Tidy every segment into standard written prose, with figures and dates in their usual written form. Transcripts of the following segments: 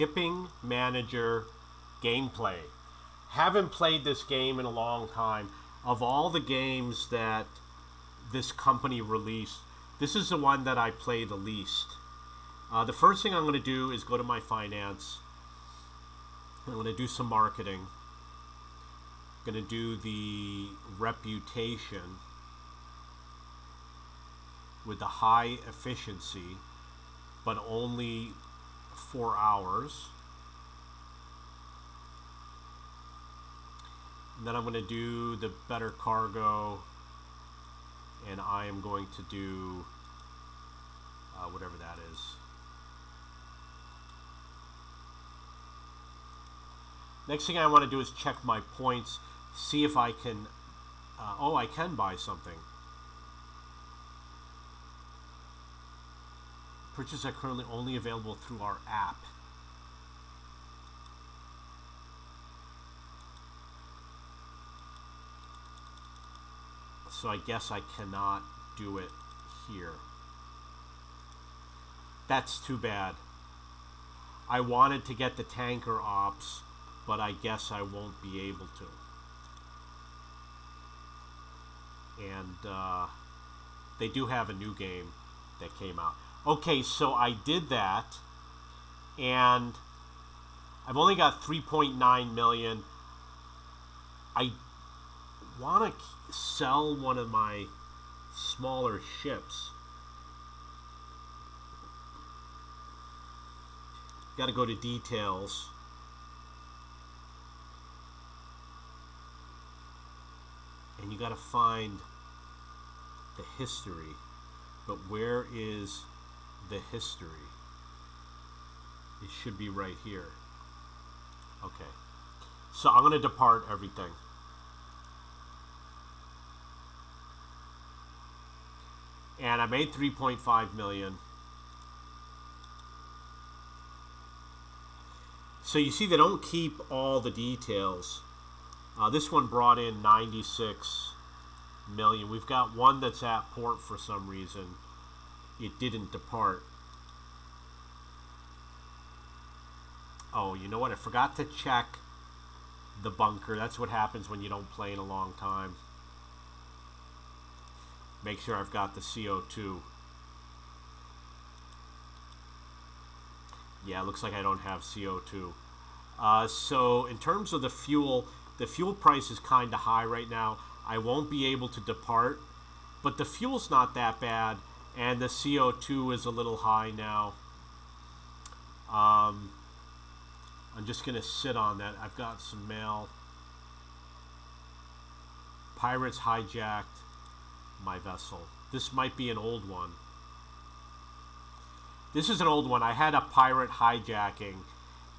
Shipping Manager gameplay. Haven't played this game in a long time. Of all the games that this company released, this is the one that I play the least. The first thing I'm going to do is go to my finance. I'm going to do some marketing. I'm going to do the reputation with the high efficiency, but only 4 hours. And then I'm going to do the better cargo, and I am going to do whatever that is. Next thing I want to do is check my points, see if I can, I can buy something. Purchases are currently only available through our app. So I guess I cannot do it here. That's too bad. I wanted to get the tanker ops, but I guess I won't be able to. And they do have a new game that came out. Okay, so I did that, and I've only got 3.9 million. I want to sell one of my smaller ships. Got to go to details. And you got to find the history. But where is the history? It should be right here. Okay. So I'm going to depart everything. And I made 3.5 million. So you see they don't keep all the details. This one brought in 96 million. We've got one that's at port for some reason. It didn't depart. Oh, you know what? I forgot to check the bunker. That's what happens when you don't play in a long time. Make sure I've got the CO2. Yeah, it looks like I don't have CO2. So in terms of the fuel price is kind of high right now. I won't be able to depart, but the fuel's not that bad, and the CO2 is a little high now. I'm just going to sit on that. I've got some mail. Pirates hijacked my vessel. This might be an old one. This is an old one. I had a pirate hijacking,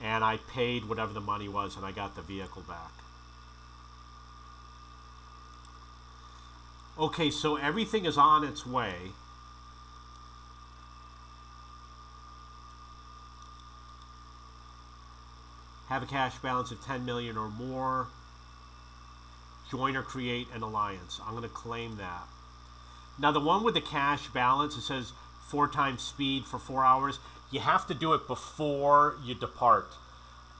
and I paid whatever the money was, and I got the vehicle back. Okay, so everything is on its way. Have a cash balance of 10 million or more. Join or create an alliance. I'm going to claim that. Now the one with the cash balance, it says 4 times speed for 4 hours. You have to do it before you depart.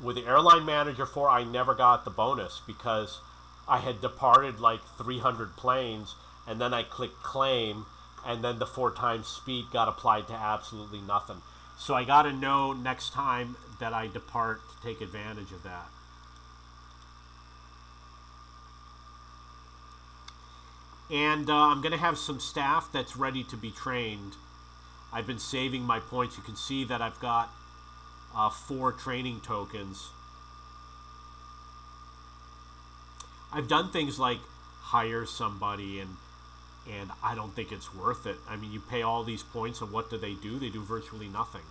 With the Airline Manager 4, I never got the bonus because I had departed like 300 planes, and then I clicked claim, and then the 4 times speed got applied to absolutely nothing. So I got to know next time that I depart to take advantage of that. And I'm going to have some staff that's ready to be trained. I've been saving my points. You can see that I've got 4 training tokens. I've done things like hire somebody, and I don't think it's worth it. I mean, you pay all these points, and what do? They do virtually nothing.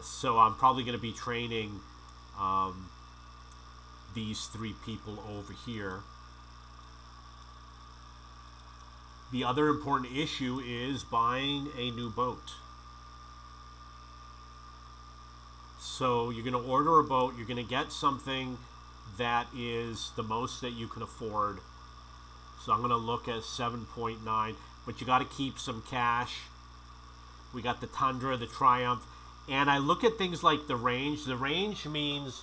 So I'm probably going to be training these 3 people over here. The other important issue is buying a new boat. So you're going to order a boat. You're going to get something that is the most that you can afford. So I'm going to look at 7.9, but you got to keep some cash. We got the Tundra, the Triumph, and I look at things like the range. The range means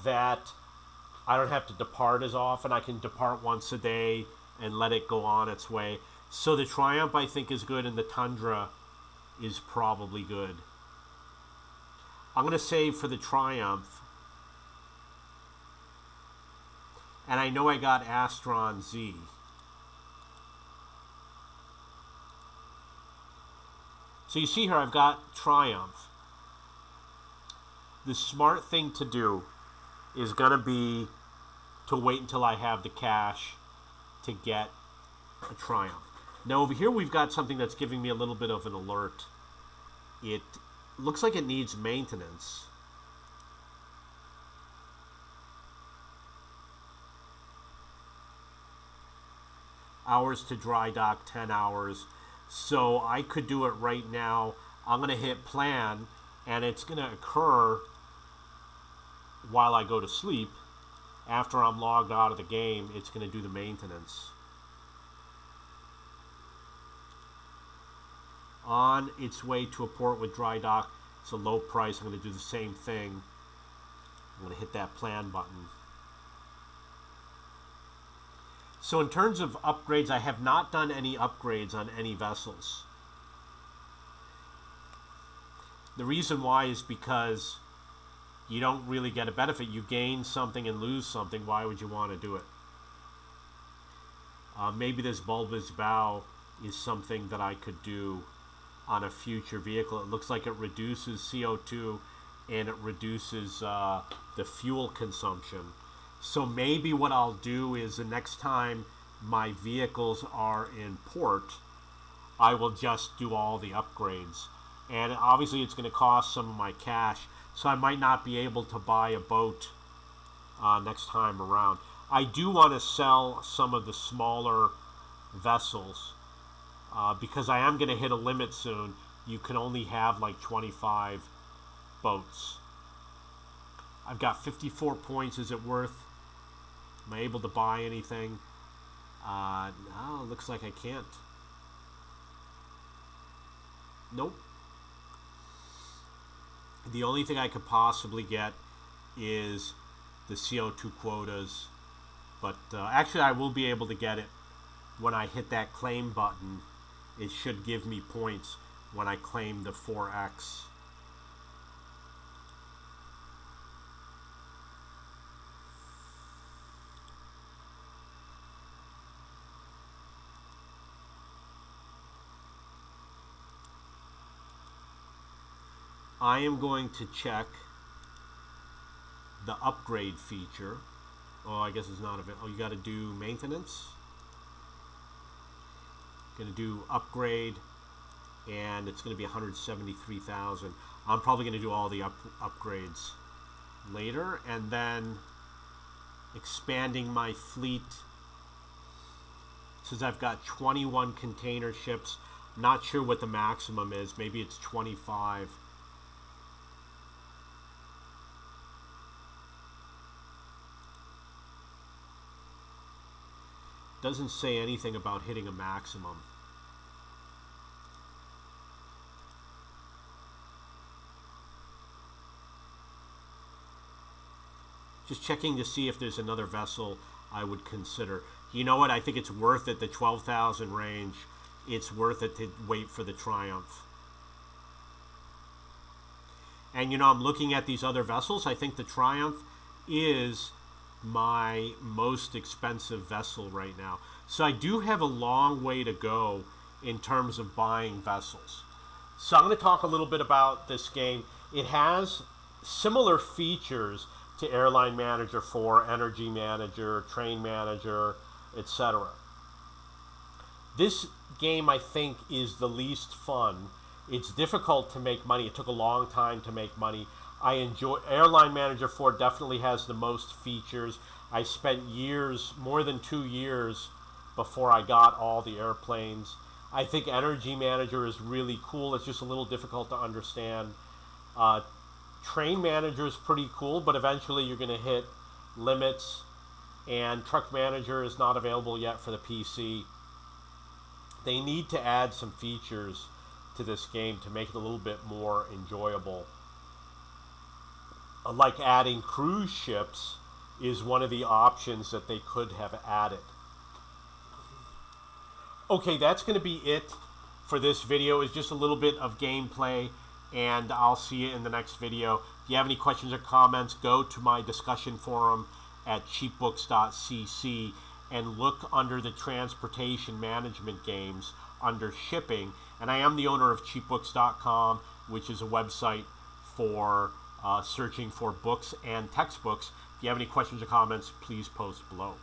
that I don't have to depart as often. I can depart once a day and let it go on its way. So the Triumph, I think, is good, and the Tundra is probably good. I'm going to save for the Triumph. And I know I got Astron Z. So you see here, I've got Triumph. The smart thing to do is going to be to wait until I have the cash to get a Triumph. Now over here we've got something that's giving me a little bit of an alert. It looks like it needs maintenance. Hours to dry dock, 10 hours. So I could do it right now. I'm going to hit plan, and it's going to occur while I go to sleep. After I'm logged out of the game, it's going to do the maintenance. On its way to a port with dry dock. It's a low price. I'm going to do the same thing. I'm going to hit that plan button. So in terms of upgrades, I have not done any upgrades on any vessels. The reason why is because you don't really get a benefit. You gain something and lose something. Why would you want to do it? Maybe this bulbous bow is something that I could do on a future vehicle. It looks like it reduces CO2 and it reduces the fuel consumption. So maybe what I'll do is the next time my vehicles are in port, I will just do all the upgrades. And obviously it's going to cost some of my cash, so I might not be able to buy a boat next time around. I do want to sell some of the smaller vessels because I am going to hit a limit soon. You can only have like 25 boats. I've got 54 points. Is it worth? Am I able to buy anything? No, it looks like I can't. Nope. The only thing I could possibly get is the CO2 quotas. But actually I will be able to get it when I hit that claim button. It should give me points when I claim the 4X. I am going to check the upgrade feature. Oh, I guess it's not available. Oh, you got to do maintenance. Going to do upgrade, and it's going to be 173,000. I'm probably going to do all the upgrades later, and then expanding my fleet. Since I've got 21 container ships, not sure what the maximum is. Maybe it's 25. Doesn't say anything about hitting a maximum. Just checking to see if there's another vessel I would consider. You know what? I think it's worth it, the 12,000 range. It's worth it to wait for the Triumph. And you know, I'm looking at these other vessels. I think the Triumph is my most expensive vessel right now. So I do have a long way to go in terms of buying vessels. So I'm going to talk a little bit about this game. It has similar features to Airline Manager 4, Energy Manager, Train Manager, etc. This game, I think, is the least fun. It's difficult to make money. It took a long time to make money. I enjoy Airline Manager 4. Definitely has the most features. I spent years, more than 2 years, before I got all the airplanes. I think Energy Manager is really cool. It's just a little difficult to understand. Train Manager is pretty cool, but eventually you're going to hit limits. and Truck Manager is not available yet for the PC. They need to add some features to this game to make it a little bit more enjoyable. Like adding cruise ships is one of the options that they could have added. Okay, that's going to be it for this video. It's just a little bit of gameplay, and I'll see you in the next video. If you have any questions or comments, go to my discussion forum at cheapbooks.cc and look under the transportation management games under shipping. And I am the owner of cheapbooks.com, which is a website for searching for books and textbooks. If you have any questions or comments, please post below.